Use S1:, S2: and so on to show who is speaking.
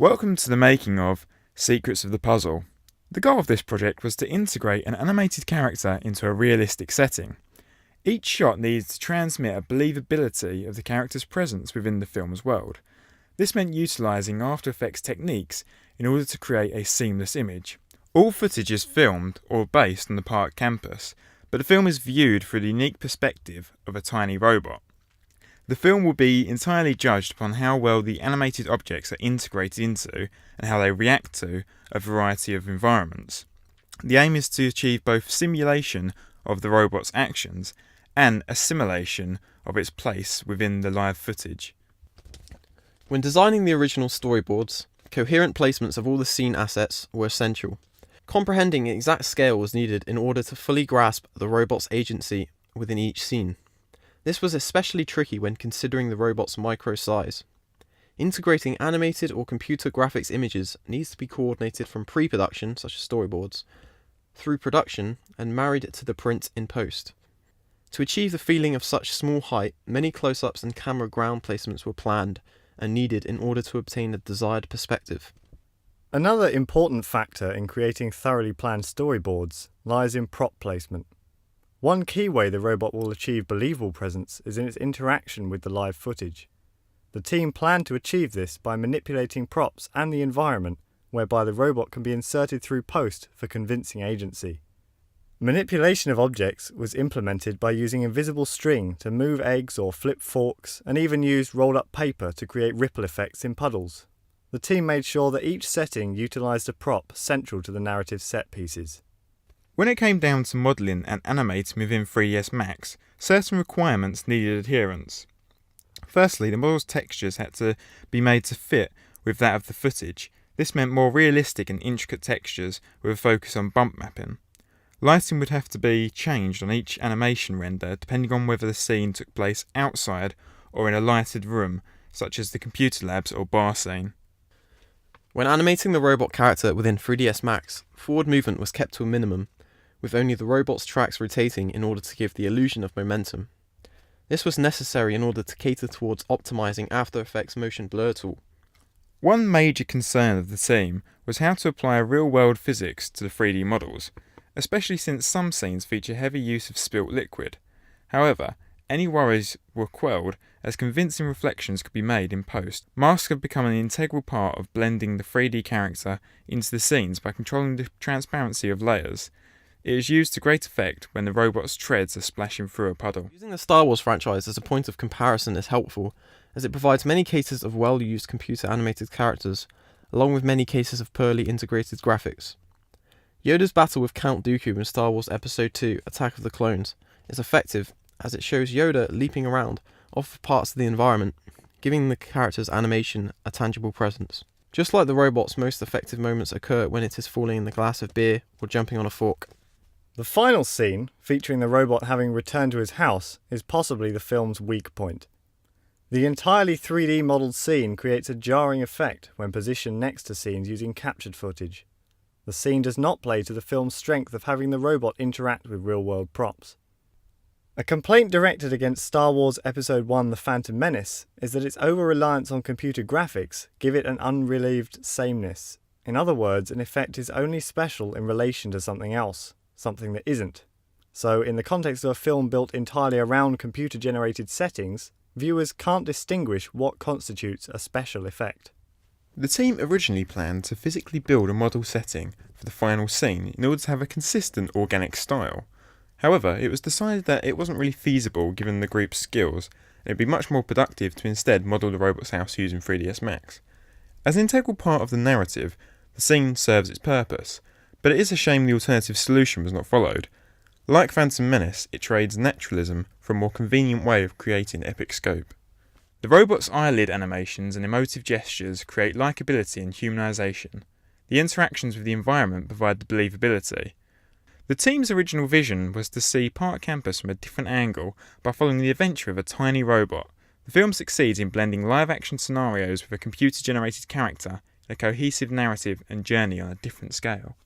S1: Welcome to the making of Secrets of the Puzzle. The goal of this project was to integrate an animated character into a realistic setting. Each shot needs to transmit a believability of the character's presence within the film's world. This meant utilising After Effects techniques in order to create a seamless image. All footage is filmed or based on the park campus, but the film is viewed through the unique perspective of a tiny robot. The film will be entirely judged upon how well the animated objects are integrated into and how they react to a variety of environments. The aim is to achieve both simulation of the robot's actions and assimilation of its place within the live footage.
S2: When designing the original storyboards, coherent placements of all the scene assets were essential. Comprehending exact scale was needed in order to fully grasp the robot's agency within each scene. This was especially tricky when considering the robot's micro size. Integrating animated or computer graphics images needs to be coordinated from pre-production, such as storyboards, through production and married to the print in post. To achieve the feeling of such small height, many close-ups and camera ground placements were planned and needed in order to obtain the desired perspective.
S3: Another important factor in creating thoroughly planned storyboards lies in prop placement. One key way the robot will achieve believable presence is in its interaction with the live footage. The team planned to achieve this by manipulating props and the environment, whereby the robot can be inserted through post for convincing agency. Manipulation of objects was implemented by using invisible string to move eggs or flip forks, and even used rolled-up paper to create ripple effects in puddles. The team made sure that each setting utilised a prop central to the narrative set pieces.
S1: When it came down to modelling and animating within 3ds Max, certain requirements needed adherence. Firstly, the model's textures had to be made to fit with that of the footage. This meant more realistic and intricate textures with a focus on bump mapping. Lighting would have to be changed on each animation render depending on whether the scene took place outside or in a lighted room, such as the computer labs or bar scene.
S2: When animating the robot character within 3ds Max, forward movement was kept to a minimum, with only the robot's tracks rotating in order to give the illusion of momentum. This was necessary in order to cater towards optimizing After Effects motion blur tool.
S1: One major concern of the team was how to apply real-world physics to the 3D models, especially since some scenes feature heavy use of spilt liquid. However, any worries were quelled as convincing reflections could be made in post. Masks have become an integral part of blending the 3D character into the scenes by controlling the transparency of layers. It is used to great effect when the robot's treads are splashing through a puddle.
S2: Using the Star Wars franchise as a point of comparison is helpful, as it provides many cases of well-used computer animated characters, along with many cases of poorly integrated graphics. Yoda's battle with Count Dooku in Star Wars Episode II Attack of the Clones is effective, as it shows Yoda leaping around off parts of the environment, giving the character's animation a tangible presence. Just like the robot's most effective moments occur when it is falling in the glass of beer or jumping on a fork.
S3: The final scene, featuring the robot having returned to his house, is possibly the film's weak point. The entirely 3D modelled scene creates a jarring effect when positioned next to scenes using captured footage. The scene does not play to the film's strength of having the robot interact with real-world props. A complaint directed against Star Wars Episode I The Phantom Menace is that its over-reliance on computer graphics give it an unrelieved sameness. In other words, an effect is only special in relation to something else, something that isn't. So, in the context of a film built entirely around computer-generated settings, viewers can't distinguish what constitutes a special effect.
S1: The team originally planned to physically build a model setting for the final scene in order to have a consistent organic style. However, it was decided that it wasn't really feasible given the group's skills, and it would be much more productive to instead model the robot's house using 3ds Max. As an integral part of the narrative, the scene serves its purpose, but it is a shame the alternative solution was not followed. Like Phantom Menace, it trades naturalism for a more convenient way of creating epic scope. The robot's eyelid animations and emotive gestures create likability and humanisation. The interactions with the environment provide the believability. The team's original vision was to see Park Campus from a different angle by following the adventure of a tiny robot. The film succeeds in blending live-action scenarios with a computer-generated character in a cohesive narrative and journey on a different scale.